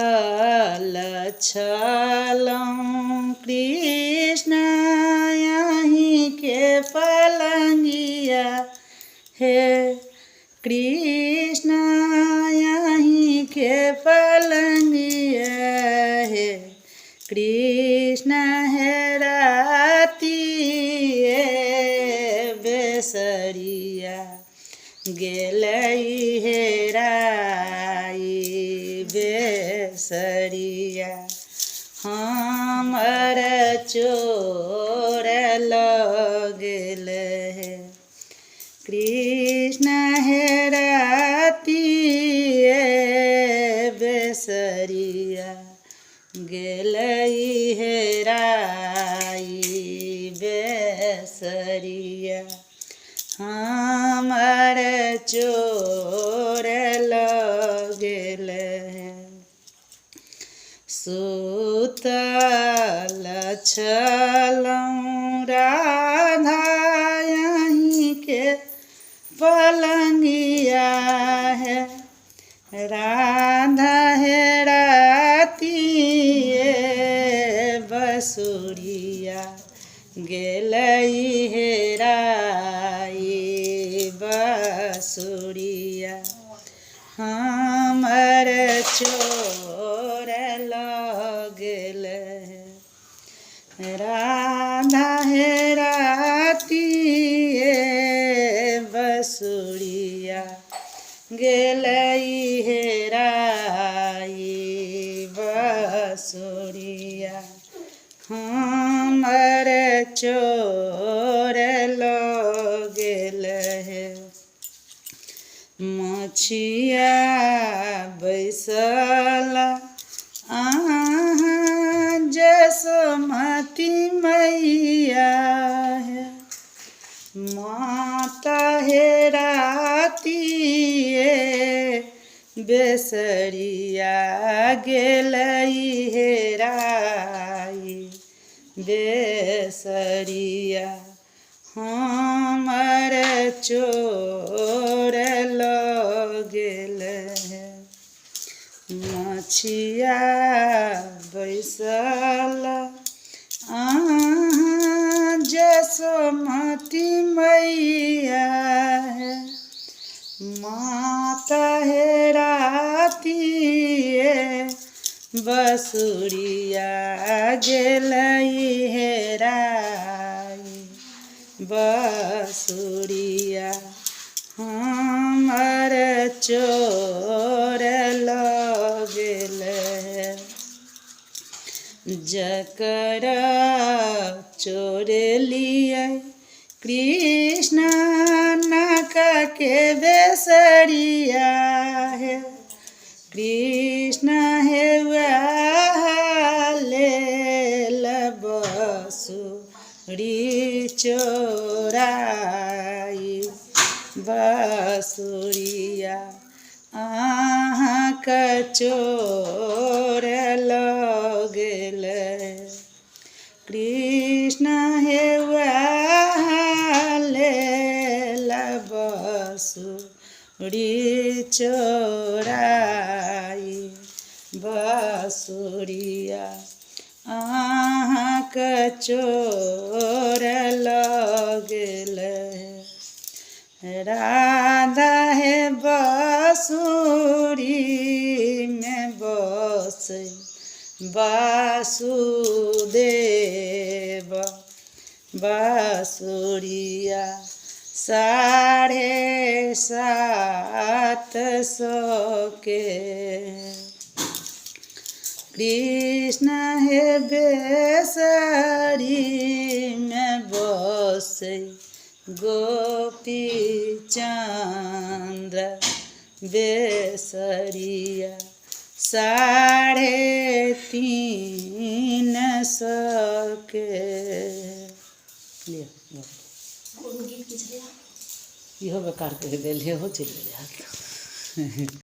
सुतल छलौं कृष्ण यहीं के पलंगिया हे कृष्ण यहीं के पलंगिया हे कृष्ण हे राती बेसरिया गेलई हेराई बेसरिया हमर चोर लगल है कृष्ण हेराती बेसरिया गेलई हेराई बेसरिया हमर चोर लगल है सुतल छलौं राधा यहीं के पलंगिया है राधा हेराती बसुरिया गेलई हेराई बसुरिया हमर चोर लगल है राधा हेराती बसुरिया गेलई हेराई बसुरिया हमर चोर लगल है मछिया बैसल जसमती मैया है माता हेराती बेसरिया गेलई हेराई बेसरिया हमर चोर लगल है मछिया बैसल जसमती मैया है माता हेराती बसुरिया गेलई हेराई बसुरिया हमर चोर लगल है जकर चोर लिए कृष्ण नाका के बेसरिया है कृष्ण हे लेल बसुरी चोराई बसुरिया अहाँक चोर लगल कृष्ण हे लेल बसुरी चोराई बसुरिया अहाँक चोर लगल राधा हे बाँसुरी में बसे वासुदेव बाँसुरिया 750 के कृष्ण हे बेसरी में बसे गोपी चंद्र बेसरिया 350 के इहो बेकार कह दिल हो चल